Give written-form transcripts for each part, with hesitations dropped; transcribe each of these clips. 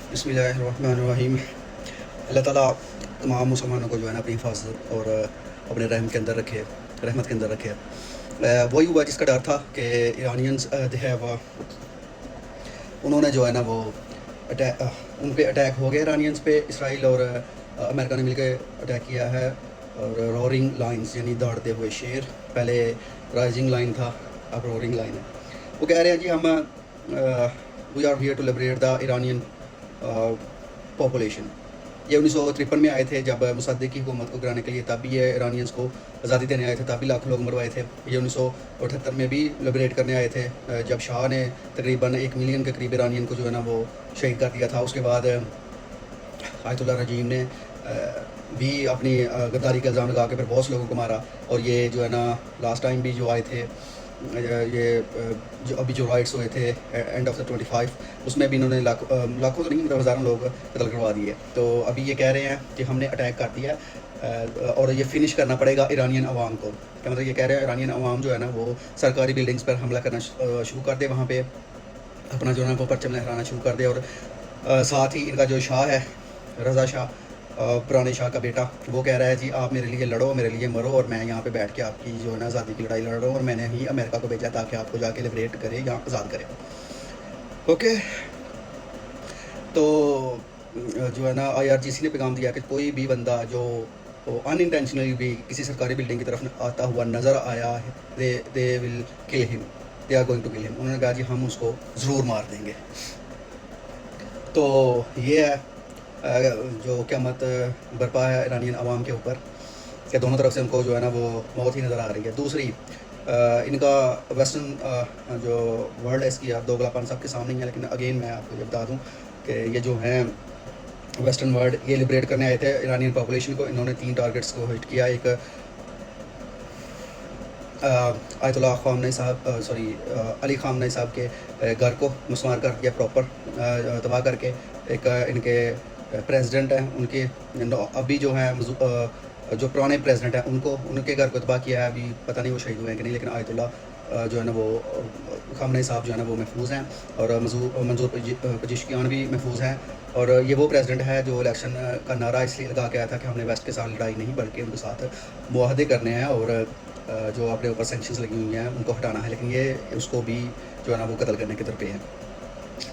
बिस्मिल्लाहिर्रहमानिर्रहीम। अल्लाह ताला तमाम मुसलमानों को जो है ना अपनी हिफाजत और अपने रहम के अंदर रखे, रहमत के अंदर रखे। वही हुआ जिसका डर था कि ईरानियंस दे हैव उन्होंने जो है ना वो अटैक उन पे अटैक हो गया ईरानियंस पे। इसराइल और अमेरिका ने मिलकर अटैक किया है। और रोरिंग लाइन्स यानी दौड़ते हुए शेर, पहले राइजिंग लाइन था, अब रोरिंग लाइन है। वो कह रहे हैं जी हम we are here to liberate the Iranian population. ये 1953 में आए थे जब मुसद्दिक़ की हुकूमत को गिराने के लिए, तब भी ये ईरानियंस को आज़ादी देने आए थे, तब भी लाखों लोग मरवाए थे। ये 1978 में भी लिबरेट करने आए थे जब शाह ने तकरीबन 1 मिलियन के करीब ईरानियन को जो है ना वो शहीद कर दिया था। उसके बाद आयतुल्लाह रजीम ने भी अपनी गद्दारी का इल्ज़ाम लगा के फिर बहुत से लोगों को मारा। और ये जो है ना लास्ट टाइम भी जो आए थे, ये जो अभी जो राइट्स हुए थे एंड ऑफ द 25, उसमें भी इन्होंने लाखों तो नहीं मतलब हज़ारों लोग कत्ल करवा दिए। तो अभी ये कह रहे हैं कि हमने अटैक कर दिया और ये फिनिश करना पड़ेगा ईरानियन अवाम को। क्या मतलब ये कह रहे हैं ईरानियन अवाम जो है ना वो सरकारी बिल्डिंग्स पर हमला करना शुरू कर दे, वहाँ पे अपना जो है ना वो परचम लहराना शुरू कर दे। और साथ ही इनका जो शाह है, रज़ा शाह, पुराने शाह का बेटा, वो कह रहा है जी आप मेरे लिए लड़ो, मेरे लिए मरो, और मैं यहाँ पे बैठ के आपकी जो है ना आज़ादी की लड़ाई लड़ रहा हूँ, और मैंने ही अमेरिका को भेजा ताकि आपको जाके लिबरेट करे या आज़ाद करे। ओके, तो जो है ना IRGC ने पैगाम दिया कि कोई भी बंदा जो अनइंटेंशनली भी किसी सरकारी बिल्डिंग की तरफ आता हुआ नज़र आया है, they will kill him, they are going to kill him. उन्होंने कहा जी हम उसको ज़रूर मार देंगे। तो ये है जो क़यामत बरपा है ईरानियन अवाम के ऊपर कि दोनों तरफ से उनको जो है ना वो मौत ही नज़र आ रही है। दूसरी इनका वेस्टर्न जो वर्ल्ड है इसकी दोगलापन सबके सामने ही है। लेकिन अगेन मैं आपको ये बता दूं कि ये जो हैं वेस्टर्न वर्ल्ड, ये लिबरेट करने आए थे ईरानियन पॉपुलेशन को। इन्होंने 3 टारगेट्स को हिट किया। एक आयतुल्लाह ख़ामनेई साहब अली ख़ामनेई साहब के घर को मस्मार कर दिया, प्रॉपर तबाह करके। एक इनके प्रेसिडेंट हैं, उनके अभी जो हैं जो पुराने प्रेसिडेंट हैं उनके घर को तबाह किया है। अभी पता नहीं वो शहीद हुए हैं कि नहीं, लेकिन आयतुल्लाह जो है ना वो ख़ामनेई साहब जो है ना वो महफूज हैं, और मंजूर पज़ेश्कियान भी महफूज हैं। और ये वो प्रेसिडेंट है जो इलेक्शन का नारा इसलिए लगा के आया था कि हमने वेस्ट के साथ लड़ाई नहीं बल्कि उनके साथ मुआहदे करने हैं और जो अपने ऊपर सैंक्शंस लगी हुई हैं उनको हटाना है। लेकिन ये उसको भी जो है ना वो कत्ल करने के तरफ है।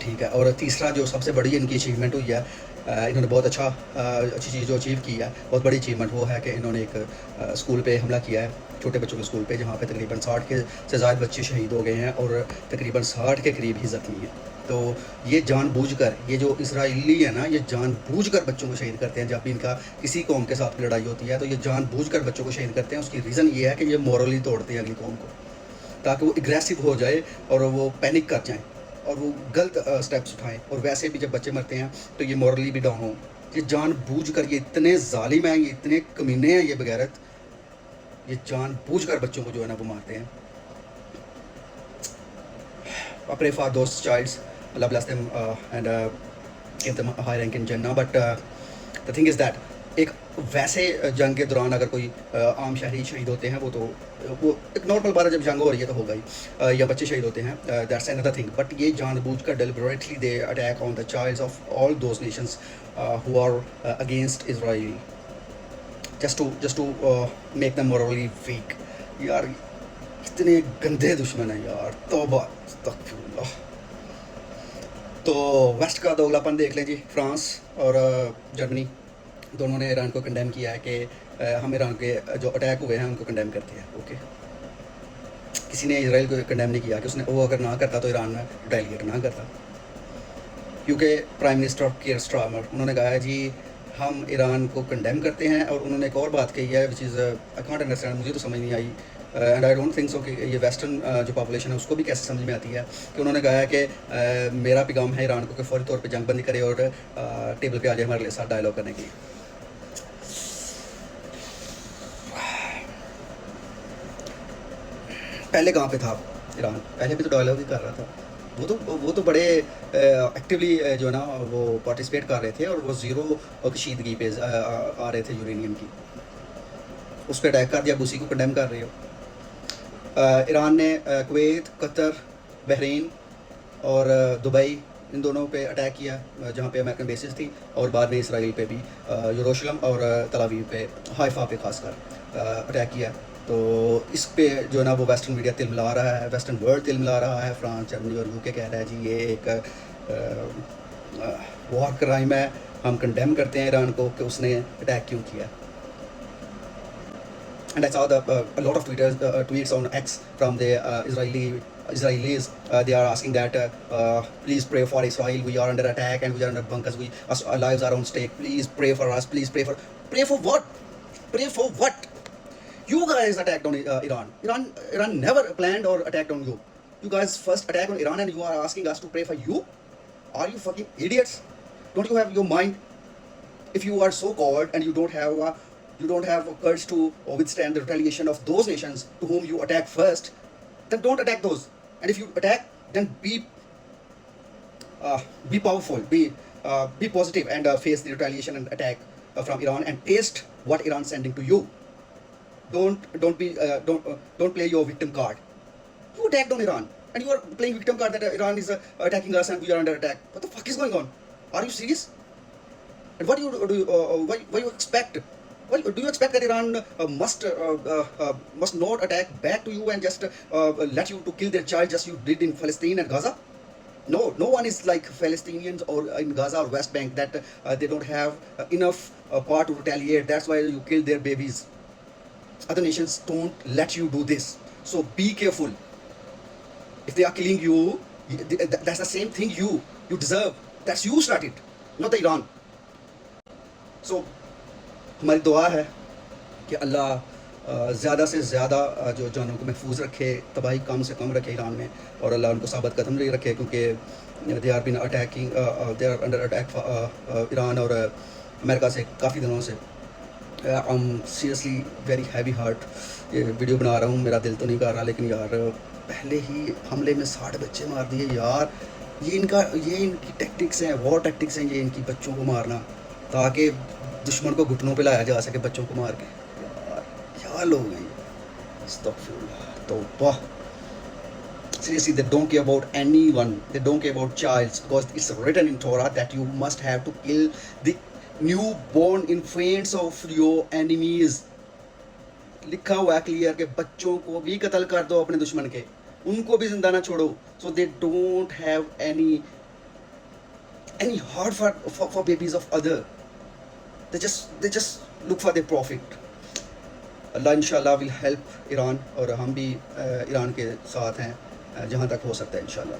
ठीक है। और तीसरा जो सबसे बड़ी इनकी अचीवमेंट हुई है, इन्होंने बहुत अच्छी चीज़ जो अचीव की है, बहुत बड़ी अचीवमेंट, वो है कि इन्होंने एक स्कूल पे हमला किया है, छोटे बच्चों के स्कूल पे, जहाँ पे तकरीबन 60 के से ज़्यादा बच्चे शहीद हो गए हैं और तकरीबन 60 के करीब ही ज़ख्मी हैं। तो ये जानबूझकर, ये जो इसराइली है ना, ये जानबूझकर बच्चों को शहीद करते हैं। जब भी इनका किसी कौम के साथ लड़ाई होती है तो ये जानबूझकर बच्चों को शहीद करते हैं। उसकी रीज़न ये है कि ये मॉरली तोड़ते हैं अगली कौम को, ताकि वो एग्रेसिव हो जाए और वो पैनिक कर जाएँ और वो गलत स्टेप्स उठाएं। और वैसे भी जब बच्चे मरते हैं तो ये मॉरली भी डाउन हो। ये जानबूझकर, ये इतने जालिम हैं, ये इतने कमीने हैं, ये बगैरत, ये जानबूझकर बच्चों को जो है ना वो मारते हैं। I pray for those childs, Allah bless them and give them a high rank in Jannah. But the thing is that एक वैसे जंग के दौरान अगर कोई आम शहरी शहीद होते हैं, वो एक नॉर्मल बार जब जंग हो रही है तो होगा ही, या बच्चे शहीद होते हैं, दैट्स अनदर थिंग। बट ये जानबूझकर deliberately they attack on the childs of all those nations who are against Israel, just to make them morally weak। यार इतने गंदे दुश्मन हैं यार, तौबा अस्तगफिरुल्लाह। तो वेस्ट का दोगलापन देख लें जी। फ्रांस और जर्मनी दोनों ने ईरान को कंडेम किया है कि हम ईरान के जो अटैक हुए हैं उनको कंडेम करते हैं। ओके, किसी ने इसराइल को कंडेम नहीं किया कि उसने वो अगर ना करता तो ईरान रिटेलिएट ना करता। क्योंकि प्राइम मिनिस्टर कीर स्टारमर, उन्होंने कहा है जी हम ईरान को कंडेम करते हैं। और उन्होंने एक और बात कही है which is I can't understand, मुझे तो समझ नहीं आई and I don't think so कि ये वेस्टर्न जो पॉपुलेशन है उसको भी कैसे समझ में आती है। कि उन्होंने कहा है कि मेरा पैगाम है ईरान को कि फौरी तौर पे जंगबंदी करे और टेबल पे आ जाए हमारे साथ डायलॉग करने के लिए। पहले कहाँ पे था ईरान? पहले भी तो डायलॉग ही कर रहा था। वो तो बड़े एक्टिवली जो है ना वो पार्टिसिपेट कर रहे थे, और वो ज़ीरो कशीदगी पे आ रहे थे यूरेनियम की। उस पर अटैक कर दिया, उसी को कंडेम कर रहे हो। ईरान ने कुवैत, कतर, बहरीन और दुबई इन दोनों पे अटैक किया जहाँ पे अमेरिकन बेसिस थी, और बाद में इसराइल पे भी यरूशलेम और तल अवीव पे, हाइफा पे खासकर अटैक किया। तो इस पे जो है ना वो वेस्टर्न मीडिया तिलमिला रहा है, वेस्टर्न वर्ल्ड तिलमिला रहा है, फ्रांस, जर्मनी और यूके कह रहा है जी ये एक वॉर क्राइम है, हम कंडेम करते हैं ईरान को कि उसने अटैक क्यों किया। And I saw a lot of tweets on X from the Israelis. They are asking that please pray for Israel. We are under attack and we are under bunkers. Our lives are on stake. Please pray for us. Please pray for what? Pray for what? You guys attacked on Iran. Iran never planned or attacked on you. You guys first attacked on Iran and you are asking us to pray for you? Are you fucking idiots? Don't you have your mind? If you are so coward and you don't have courage to withstand the retaliation of those nations to whom you attack first, then don't attack those. And if you attack, then be powerful, be positive, and face the retaliation and attack from Iran, and taste what Iran is sending to you. Don't play your victim card. You attacked on Iran, and you are playing victim card that Iran is attacking us and we are under attack. What the fuck is going on? Are you serious? And what why you expect? Well, do you expect that Iran must not attack back to you and just let you to kill their child, just you did in Palestine and Gaza? No, no one is like Palestinians or in Gaza or West Bank that they don't have enough power to retaliate. That's why you kill their babies. Other nations don't let you do this. So be careful. If they are killing you, that's the same thing you deserve. That's you started, not the Iran. So हमारी दुआ है कि अल्लाह ज़्यादा से ज़्यादा जो जानों को महफूज रखे, तबाही कम से कम रखे ईरान में, और अल्लाह उनको साबित कदम नहीं रखे, क्योंकि they are been attacking, they are under attack Iran और अमेरिका से काफ़ी दिनों से। I am seriously very heavy heart ये वीडियो बना रहा हूँ, मेरा दिल तो नहीं कर रहा, लेकिन यार पहले ही हमले में 60 बच्चे मार दिए यार। ये इनकी टैक्टिक्स हैं, वॉर टैक्टिक्स हैं ये इनकी, बच्चों को मारना ताकि दुश्मन को घुटनों पे लाया जा सके बच्चों को मार के। यार क्या लोग हैं ये, अस्तगफिरुल्लाह, तौबा। Seriously, they don't care about anyone. They don't care about childs, because it's written in Torah that you must have to kill the newborn infants of your enemies. लिखा हुआ है क्लियर कि बच्चों को भी कत्ल कर दो अपने दुश्मन के, उनको भी जिंदा ना छोड़ो. So they don't have any heart for babies of other. They just look for their profit. अल्लाह इंशाल्लाह will help ईरान, और हम भी ईरान के साथ हैं जहाँ तक हो सकता है इंशाल्लाह.